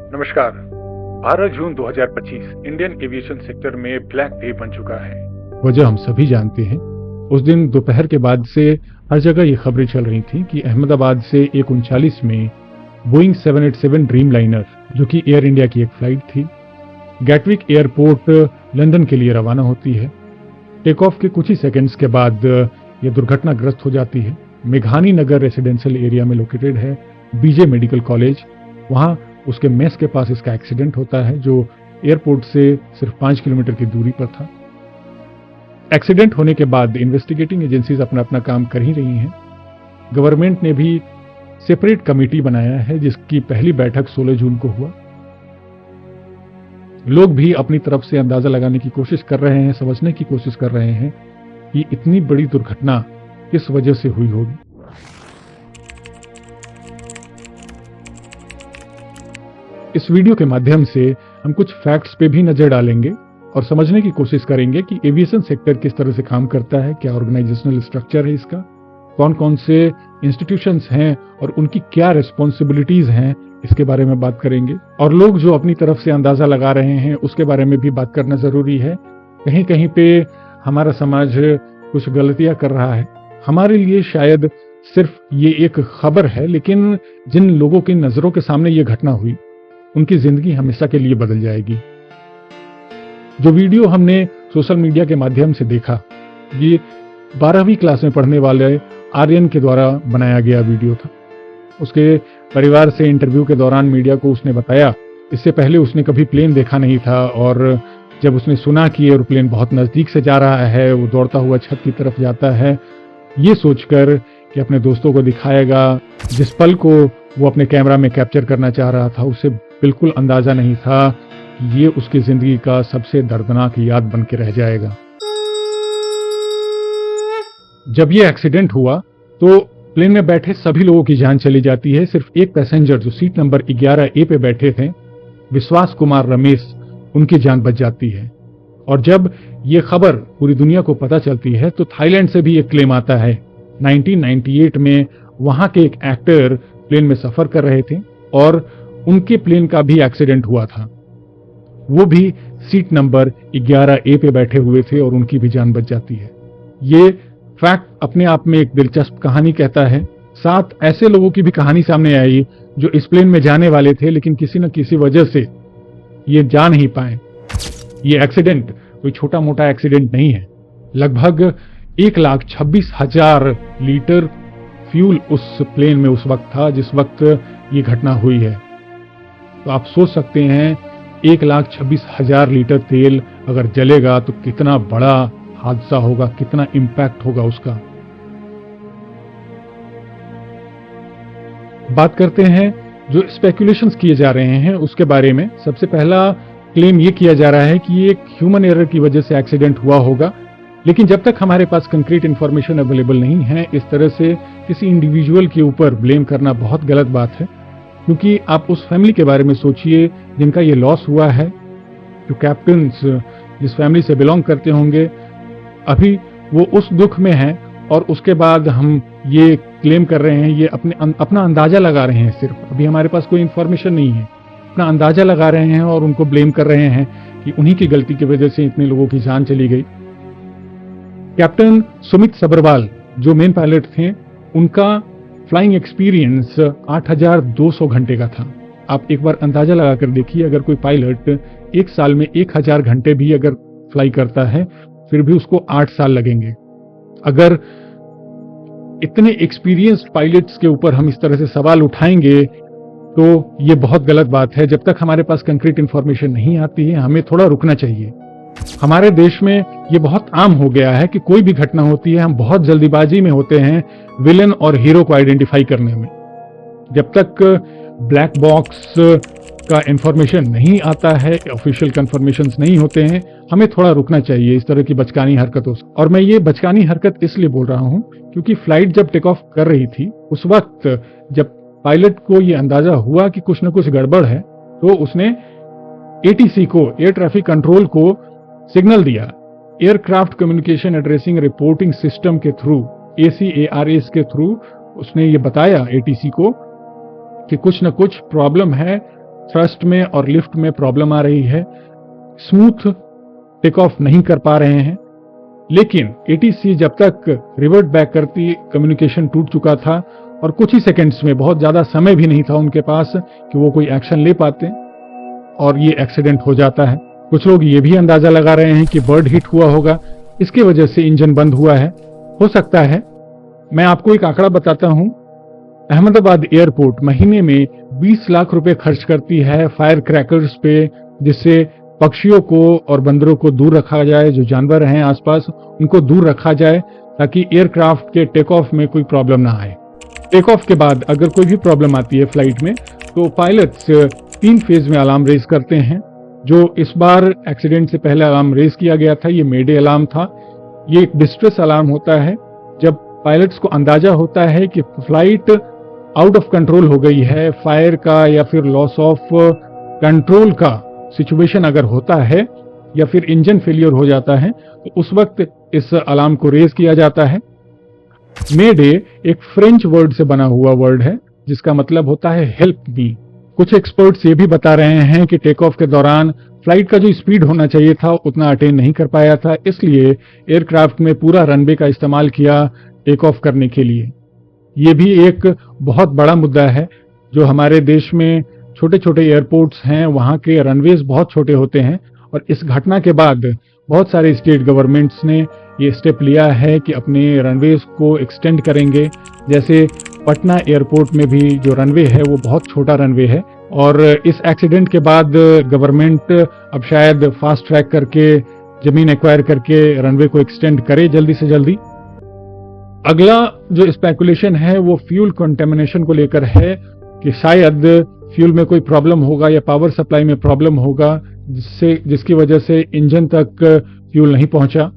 नमस्कार। 12 जून 2025 Indian aviation sector में black day बन चुका है। वजह हम सभी जानते हैं। उस दिन दोपहर के बाद से हर जगह ये खबरें चल रही थी कि अहमदाबाद से 1:39 में बोइंग 787 ड्रीम लाइनर, जो कि एयर इंडिया की एक फ्लाइट थी, गैटविक एयरपोर्ट लंदन के लिए रवाना होती है। टेक ऑफ के कुछ ही सेकंड्स के बाद यह दुर्घटनाग्रस्त हो जाती है। मेघानी नगर रेसिडेंशियल एरिया में लोकेटेड है बीजे मेडिकल कॉलेज। वहां उसके मेस के पास इसका एक्सीडेंट होता है, जो एयरपोर्ट से सिर्फ 5 किलोमीटर की दूरी पर था। एक्सीडेंट होने के बाद इन्वेस्टिगेटिंग एजेंसीज अपना अपना काम कर ही रही हैं। गवर्नमेंट ने भी सेपरेट कमेटी बनाया है, जिसकी पहली बैठक 16 जून को हुआ। लोग भी अपनी तरफ से अंदाजा लगाने की कोशिश कर रहे हैं, समझने की कोशिश कर रहे हैं कि इतनी बड़ी दुर्घटना किस वजह से हुई होगी। इस वीडियो के माध्यम से हम कुछ फैक्ट्स पे भी नजर डालेंगे और समझने की कोशिश करेंगे कि एविएशन सेक्टर किस तरह से काम करता है, क्या ऑर्गेनाइजेशनल स्ट्रक्चर है इसका, कौन कौन से इंस्टीट्यूशंस हैं और उनकी क्या रिस्पॉन्सिबिलिटीज हैं, इसके बारे में बात करेंगे। और लोग जो अपनी तरफ से अंदाजा लगा रहे हैं उसके बारे में भी बात करना जरूरी है। कहीं कहीं पे हमारा समाज कुछ गलतियां कर रहा है। हमारे लिए शायद सिर्फ ये एक खबर है, लेकिन जिन लोगों की नजरों के सामने ये घटना हुई उनकी जिंदगी हमेशा के लिए बदल जाएगी। जो वीडियो हमने सोशल मीडिया के माध्यम से देखा, ये 12वीं क्लास में पढ़ने वाले आर्यन के द्वारा बनाया गया वीडियो था। उसके परिवार से इंटरव्यू के दौरान मीडिया को उसने बताया, इससे पहले उसने कभी प्लेन देखा नहीं था, और जब उसने सुना कि एरोप्लेन बहुत नजदीक से जा रहा है, वो दौड़ता हुआ छत की तरफ जाता है, ये सोचकर कि अपने दोस्तों को दिखाएगा, जिस पल को वो अपने कैमरा में कैप्चर करना चाह रहा था, उसे बिल्कुल अंदाजा नहीं था कि ये उसकी जिंदगी का सबसे दर्दनाक याद बन के रह जाएगा। जब ये एक्सीडेंट हुआ तो प्लेन में बैठे सभी लोगों की जान चली जाती है। सिर्फ एक पैसेंजर जो सीट नंबर 11A पे बैठे थे, विश्वास कुमार रमेश, उनकी जान बच जाती है। और जब ये खबर पूरी दुनिया को पता चलती है तो थाईलैंड से भी एक क्लेम आता है। 1998 में वहां के एक एक्टर प्लेन में सफर कर रहे थे और उनके प्लेन का भी एक्सीडेंट हुआ था। वो भी सीट नंबर 11A पे बैठे हुए थे और उनकी भी जान बच जाती है। ये फैक्ट अपने आप में एक दिलचस्प कहानी कहता है। 7 ऐसे लोगों की भी कहानी सामने आई जो इस प्लेन में जाने वाले थे, लेकिन किसी न किसी वजह से ये जा नहीं पाए। ये एक्सीडेंट कोई छोटा मोटा एक्सीडेंट नहीं है। लगभग 1,26,000 लीटर फ्यूल उस प्लेन में उस वक्त था जिस वक्त ये घटना हुई है। तो आप सोच सकते हैं 1,26,000 लीटर तेल अगर जलेगा तो कितना बड़ा हादसा होगा, कितना इंपैक्ट होगा उसका। बात करते हैं जो स्पेकुलेशंस किए जा रहे हैं उसके बारे में। सबसे पहला क्लेम ये किया जा रहा है कि ये एक ह्यूमन एरर की वजह से एक्सीडेंट हुआ होगा, लेकिन जब तक हमारे पास कंक्रीट इंफॉर्मेशन अवेलेबल नहीं है, इस तरह से किसी इंडिविजुअल के ऊपर ब्लेम करना बहुत गलत बात है। क्योंकि आप उस फैमिली के बारे में सोचिए जिनका ये लॉस हुआ है, जो कैप्टन्स जिस फैमिली से बिलोंग करते होंगे, अभी वो उस दुख में हैं और उसके बाद हम ये क्लेम कर रहे हैं, ये अपना अंदाजा लगा रहे हैं। सिर्फ अभी हमारे पास कोई इंफॉर्मेशन नहीं है, अपना अंदाजा लगा रहे हैं और उनको ब्लेम कर रहे हैं कि उन्हीं की गलती की वजह से इतने लोगों की जान चली गई। कैप्टन सुमित सब्रवाल जो मेन पायलट थे, उनका फ्लाइंग एक्सपीरियंस 8,200 घंटे का था। आप एक बार अंदाजा लगाकर देखिए, अगर कोई पायलट एक साल में 1,000 घंटे भी अगर फ्लाई करता है, फिर भी उसको 8 साल लगेंगे। अगर इतने एक्सपीरियंस्ड पायलट्स के ऊपर हम इस तरह से सवाल उठाएंगे तो ये बहुत गलत बात है। जब तक हमारे पास कंक्रीट इंफॉर्मेशन नहीं आती है, हमें थोड़ा रुकना चाहिए। हमारे देश में ये बहुत आम हो गया है कि कोई भी घटना होती है, हम बहुत जल्दीबाजी में होते हैं विलेन और हीरो को आइडेंटिफाई करने में। जब तक ब्लैक बॉक्स का इंफॉर्मेशन नहीं आता है, ऑफिशियल कंफर्मेशंस नहीं होते हैं, हमें थोड़ा रुकना चाहिए इस तरह की बचकानी हरकतों से। और मैं ये बचकानी हरकत इसलिए बोल रहा हूं क्योंकि फ्लाइट जब टेक ऑफ कर रही थी, उस वक्त जब पायलट को ये अंदाजा हुआ कि कुछ न कुछ गड़बड़ है, तो उसने ATC को, एयर ट्रैफिक कंट्रोल को सिग्नल दिया। Aircraft communication addressing reporting system के थ्रू, ACARS के थ्रू उसने ये बताया ATC को कि कुछ न कुछ प्रॉब्लम है, थ्रस्ट में और लिफ्ट में प्रॉब्लम आ रही है, स्मूथ टेक ऑफ नहीं कर पा रहे हैं। लेकिन एटीसी जब तक रिवर्ट बैक करती, कम्युनिकेशन टूट चुका था और कुछ ही सेकंड्स में, बहुत ज्यादा समय भी नहीं था उनके पास कि वो कोई एक्शन ले पाते, और ये एक्सीडेंट हो जाता है। कुछ लोग ये भी अंदाजा लगा रहे हैं कि बर्ड हिट हुआ होगा, इसकी वजह से इंजन बंद हुआ है। हो सकता है। मैं आपको एक आंकड़ा बताता हूं। अहमदाबाद एयरपोर्ट महीने में 20 लाख रुपए खर्च करती है फायर क्रैकर्स पे, जिससे पक्षियों को और बंदरों को दूर रखा जाए, जो जानवर हैं आसपास उनको दूर रखा जाए, ताकि एयरक्राफ्ट के टेक ऑफ में कोई प्रॉब्लम ना आए। टेक ऑफ के बाद अगर कोई भी प्रॉब्लम आती है फ्लाइट में, तो पायलट्स 3 फेज में अलार्म रेज करते हैं। जो इस बार एक्सीडेंट से पहले अलार्म रेज किया गया था, ये मेडे अलार्म था। ये एक डिस्ट्रेस अलार्म होता है जब पायलट्स को अंदाजा होता है कि फ्लाइट आउट ऑफ कंट्रोल हो गई है, फायर का या फिर लॉस ऑफ कंट्रोल का सिचुएशन अगर होता है, या फिर इंजन फेलियर हो जाता है, तो उस वक्त इस अलार्म को रेज किया जाता है। मेडे एक फ्रेंच वर्ड से बना हुआ वर्ड है, जिसका मतलब होता है हेल्प मी। कुछ एक्सपर्ट्स ये भी बता रहे हैं कि टेक ऑफ के दौरान फ्लाइट का जो स्पीड होना चाहिए था उतना अटेन नहीं कर पाया था, इसलिए एयरक्राफ्ट में पूरा रनवे का इस्तेमाल किया टेक ऑफ करने के लिए। ये भी एक बहुत बड़ा मुद्दा है। जो हमारे देश में छोटे छोटे एयरपोर्ट्स हैं, वहां के रनवेज बहुत छोटे होते हैं, और इस घटना के बाद बहुत सारे स्टेट गवर्नमेंट्स ने ये स्टेप लिया है कि अपने रनवेज को एक्सटेंड करेंगे। जैसे पटना एयरपोर्ट में भी जो रनवे है वो बहुत छोटा रनवे है, और इस एक्सीडेंट के बाद गवर्नमेंट अब शायद फास्ट ट्रैक करके, जमीन एक्वायर करके रनवे को एक्सटेंड करे जल्दी से जल्दी। अगला जो स्पेकुलेशन है वो फ्यूल कंटेमिनेशन को लेकर है, कि शायद फ्यूल में कोई प्रॉब्लम होगा या पावर सप्लाई में प्रॉब्लम होगा, जिसकी वजह से इंजन तक फ्यूल नहीं पहुंचा।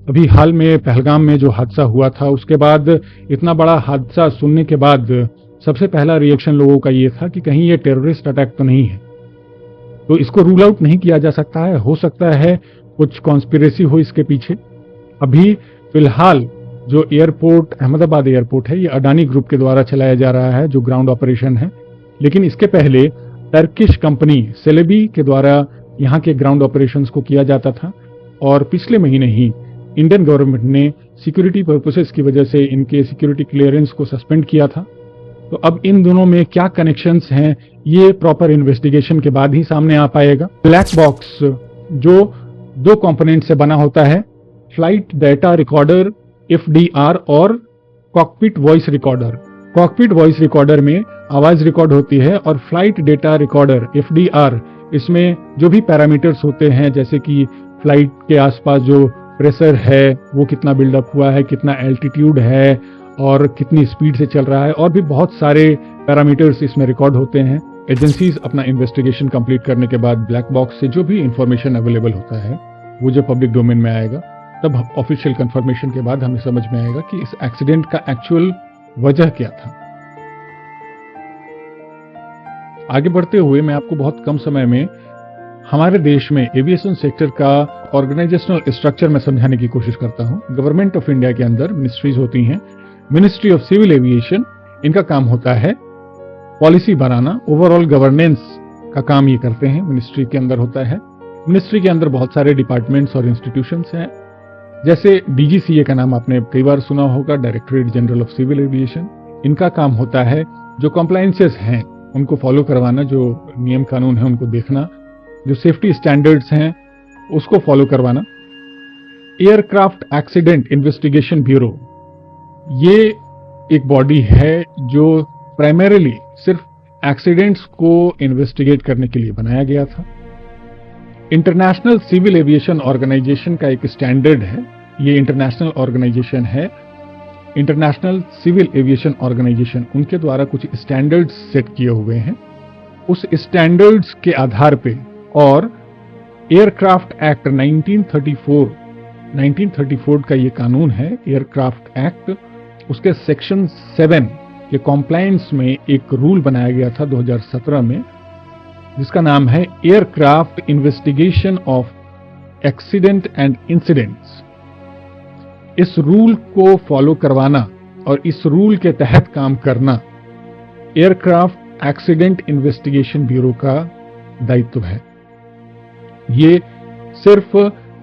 अभी हाल में पहलगाम में जो हादसा हुआ था, उसके बाद इतना बड़ा हादसा सुनने के बाद सबसे पहला रिएक्शन लोगों का ये था कि कहीं ये टेररिस्ट अटैक तो नहीं है। तो इसको रूल आउट नहीं किया जा सकता है, हो सकता है कुछ कॉन्स्पिरेसी हो इसके पीछे। अभी फिलहाल जो एयरपोर्ट, अहमदाबाद एयरपोर्ट है, ये अडानी ग्रुप के द्वारा चलाया जा रहा है, जो ग्राउंड ऑपरेशन है। लेकिन इसके पहले टर्किश कंपनी सेलेबी के द्वारा यहाँ के ग्राउंड ऑपरेशंस को किया जाता था, और पिछले महीने ही इंडियन गवर्नमेंट ने सिक्योरिटी पर्पसेस की वजह से इनके सिक्योरिटी क्लियरेंस को सस्पेंड किया था। तो अब इन दोनों में क्या कनेक्शंस हैं, ये प्रॉपर इन्वेस्टिगेशन के बाद ही सामने आ पाएगा। ब्लैक बॉक्स जो 2 कंपोनेंट से बना होता है, फ्लाइट डेटा रिकॉर्डर FDR और cockpit voice recorder. Cockpit voice recorder में आवाज रिकॉर्ड होती है, और फ्लाइट डेटा रिकॉर्डर FDR, इसमें जो भी पैरामीटर्स होते हैं, जैसे कि फ्लाइट के आसपास जो प्रेशर है वो कितना बिल्डअप हुआ है, कितना एल्टीट्यूड है, और कितनी स्पीड से चल रहा है, और भी बहुत सारे पैरामीटर्स इसमें रिकॉर्ड होते हैं। एजेंसीज अपना इन्वेस्टिगेशन कंप्लीट करने के बाद ब्लैक बॉक्स से जो भी इंफॉर्मेशन अवेलेबल होता है वो जब पब्लिक डोमेन में आएगा, तब ऑफिशियल कंफर्मेशन के बाद हमें समझ में आएगा कि इस एक्सीडेंट का एक्चुअल वजह क्या था। आगे बढ़ते हुए मैं आपको बहुत कम समय में हमारे देश में एविएशन सेक्टर का ऑर्गेनाइजेशनल स्ट्रक्चर में समझाने की कोशिश करता हूं। गवर्नमेंट ऑफ इंडिया के अंदर मिनिस्ट्रीज होती हैं। मिनिस्ट्री ऑफ सिविल एविएशन, इनका काम होता है पॉलिसी बनाना, ओवरऑल गवर्नेंस का काम ये करते हैं, मिनिस्ट्री के अंदर होता है। मिनिस्ट्री के अंदर बहुत सारे डिपार्टमेंट्स और इंस्टीट्यूशंस हैं, जैसे DGCA का नाम आपने कई बार सुना होगा, directorate general of civil aviation. इनका काम होता है जो कंप्लायंसेस हैं उनको फॉलो करवाना, जो नियम कानून है उनको देखना, जो सेफ्टी स्टैंडर्ड्स हैं उसको फॉलो करवाना। एयरक्राफ्ट एक्सीडेंट इन्वेस्टिगेशन ब्यूरो, ये एक बॉडी है जो प्राइमरीली सिर्फ एक्सीडेंट्स को इन्वेस्टिगेट करने के लिए बनाया गया था। इंटरनेशनल सिविल एविएशन ऑर्गेनाइजेशन का एक स्टैंडर्ड है, ये इंटरनेशनल ऑर्गेनाइजेशन है, इंटरनेशनल सिविल एविएशन ऑर्गेनाइजेशन, उनके द्वारा कुछ स्टैंडर्ड्स सेट किए हुए हैं। उस स्टैंडर्ड्स के आधार पे और एयरक्राफ्ट एक्ट 1934 का ये कानून है, एयरक्राफ्ट एक्ट, उसके सेक्शन 7 के कॉम्प्लायंस में एक रूल बनाया गया था 2017 में, जिसका नाम है aircraft investigation of accident and incidents. इस रूल को फॉलो करवाना और इस रूल के तहत काम करना एयरक्राफ्ट एक्सीडेंट इन्वेस्टिगेशन ब्यूरो का दायित्व है। ये सिर्फ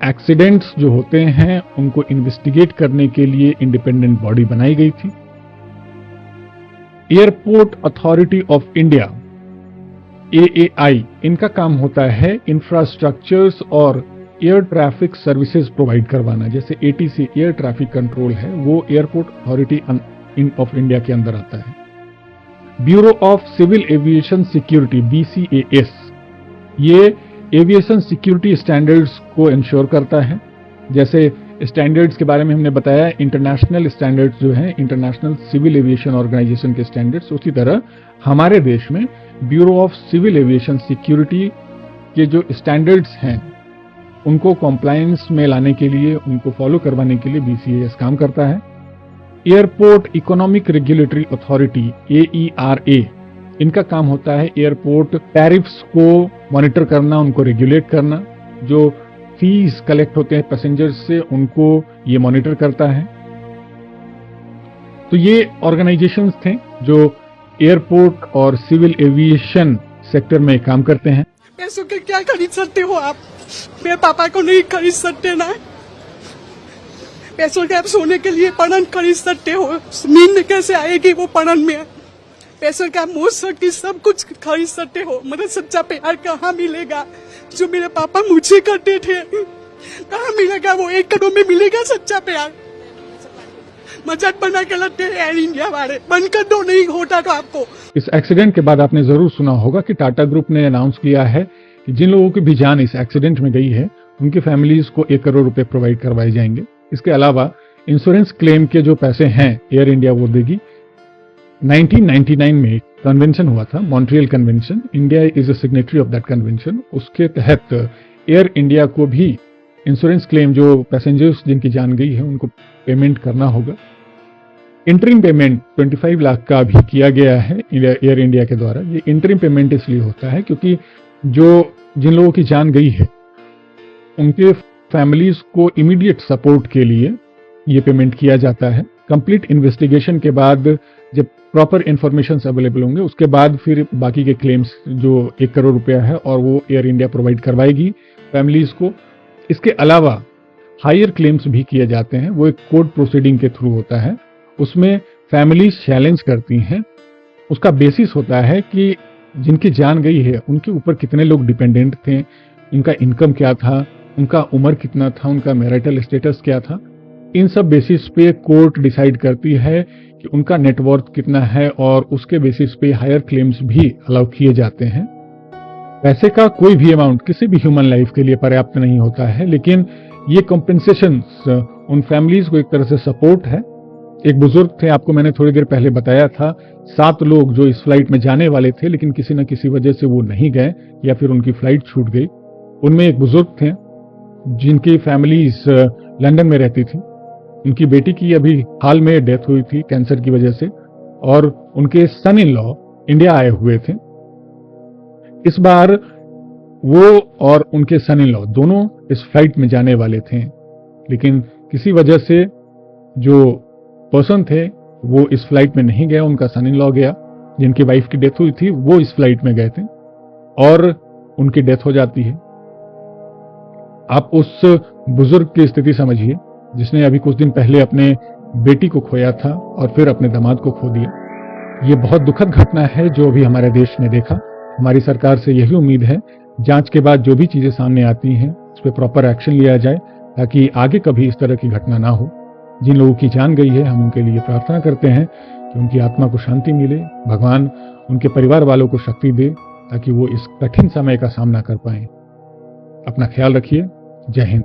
एक्सीडेंट्स जो होते हैं उनको इन्वेस्टिगेट करने के लिए इंडिपेंडेंट बॉडी बनाई गई थी। Airport authority of India AAI, इनका काम होता है इंफ्रास्ट्रक्चर्स और एयर ट्रैफिक सर्विसेज प्रोवाइड करवाना। जैसे ATC एयर ट्रैफिक कंट्रोल है, वो एयरपोर्ट अथॉरिटी ऑफ इंडिया के अंदर आता है। Bureau of civil aviation security BCAS, ये एविएशन सिक्योरिटी स्टैंडर्ड्स को इंश्योर करता है। जैसे स्टैंडर्ड्स के बारे में हमने बताया, इंटरनेशनल स्टैंडर्ड्स जो हैं, इंटरनेशनल सिविल एविएशन ऑर्गेनाइजेशन के स्टैंडर्ड्स, उसी तरह हमारे देश में bureau of civil aviation security के जो स्टैंडर्ड्स हैं उनको कॉम्प्लायंस में लाने के लिए, उनको फॉलो करवाने के लिए BCAS काम करता है। Airport economic regulatory authority AERA, इनका काम होता है एयरपोर्ट टैरिफ्स को मॉनिटर करना, उनको रेगुलेट करना। जो फीस कलेक्ट होते हैं पैसेंजर्स से, उनको ये मॉनिटर करता है। तो ये ऑर्गेनाइजेशंस थे जो एयरपोर्ट और सिविल एविएशन सेक्टर में काम करते हैं। पैसों के क्या खरीद सकते हो आप? मेरे पापा को नहीं खरीद सकते ना। पैसों के आप सोने के लिए पणन खरीद सकते हो, नींद कैसे आएगी वो पणन में? पैसों के आप मोह की सब कुछ खरीद सकते हो, मगर सच्चा प्यार कहाँ मिलेगा? जो मेरे पापा मुझे करते थे, कहाँ मिलेगा वो? 1 करोड़ में मिलेगा सच्चा प्यार? मजाक बना के लगते हैं एयर इंडिया वाले, बंद कर दो, नहीं होता तो आपको। इस एक्सीडेंट के बाद आपने जरूर सुना होगा कि टाटा ग्रुप ने अनाउंस किया है कि जिन लोगों की भी जान इस एक्सीडेंट में गई है उनकी फैमिलीज को 1 करोड़ रुपए प्रोवाइड करवाए जाएंगे। इसके अलावा इंश्योरेंस क्लेम के जो पैसे हैं एयर इंडिया वो देगी। 1999 में कन्वेंशन हुआ था, Montreal convention. India is a signatory of that convention. उसके तहत एयर इंडिया को भी इंश्योरेंस क्लेम, जो पैसेंजर्स जिनकी जान गई है उनको पेमेंट करना होगा। इंटरिम पेमेंट 25 लाख का भी किया गया है एयर इंडिया के द्वारा। ये इंटरिम पेमेंट इसलिए होता है क्योंकि जिन लोगों की जान गई है उनके फैमिलीज को इमीडिएट सपोर्ट के लिए ये पेमेंट किया जाता है। कंप्लीट इन्वेस्टिगेशन के बाद जब प्रॉपर इंफॉर्मेशन अवेलेबल होंगे उसके बाद फिर बाकी के क्लेम्स जो 1 करोड़ रुपया है और वो एयर इंडिया प्रोवाइड करवाएगी फैमिलीज को। इसके अलावा हायर क्लेम्स भी किए जाते हैं, वो एक कोर्ट प्रोसीडिंग के थ्रू होता है। उसमें फैमिलीज चैलेंज करती हैं। उसका बेसिस होता है कि जिनकी जान गई है उनके ऊपर कितने लोग डिपेंडेंट थे, उनका इनकम क्या था, उनका उम्र कितना था, उनका मैरिटल स्टेटस क्या था। इन सब बेसिस पे कोर्ट डिसाइड करती है कि उनका नेटवर्थ कितना है और उसके बेसिस पे हायर क्लेम्स भी अलाउ किए जाते हैं। पैसे का कोई भी अमाउंट किसी भी ह्यूमन लाइफ के लिए पर्याप्त नहीं होता है, लेकिन ये कॉम्पेंसेशन उन फैमिलीज को एक तरह से सपोर्ट है। एक बुजुर्ग थे, आपको मैंने थोड़ी देर पहले बताया था, 7 लोग जो इस फ्लाइट में जाने वाले थे लेकिन किसी न किसी वजह से वो नहीं गए या फिर उनकी फ्लाइट छूट गई। उनमें एक बुजुर्ग थे जिनकी फैमिलीज लंदन में रहती थी। उनकी बेटी की अभी हाल में डेथ हुई थी कैंसर की वजह से, और उनके सन इन लॉ इंडिया आए हुए थे। इस बार वो और उनके सन इन लॉ दोनों इस फ्लाइट में जाने वाले थे, लेकिन किसी वजह से जो पर्सन थे वो इस फ्लाइट में नहीं गया। उनका सन इन लॉ गया, जिनकी वाइफ की डेथ हुई थी वो इस फ्लाइट में गए थे और उनकी डेथ हो जाती है। आप उस बुजुर्ग की स्थिति समझिए जिसने अभी कुछ दिन पहले अपने बेटी को खोया था और फिर अपने दामाद को खो दिया। ये बहुत दुखद घटना है जो अभी हमारे देश ने देखा। हमारी सरकार से यही उम्मीद है, जांच के बाद जो भी चीजें सामने आती हैं उस पर प्रॉपर एक्शन लिया जाए ताकि आगे कभी इस तरह की घटना ना हो। जिन लोगों की जान गई है हम उनके लिए प्रार्थना करते हैं कि उनकी आत्मा को शांति मिले, भगवान उनके परिवार वालों को शक्ति दे ताकि वो इस कठिन समय का सामना कर पाएं। अपना ख्याल रखिए। जय हिंद।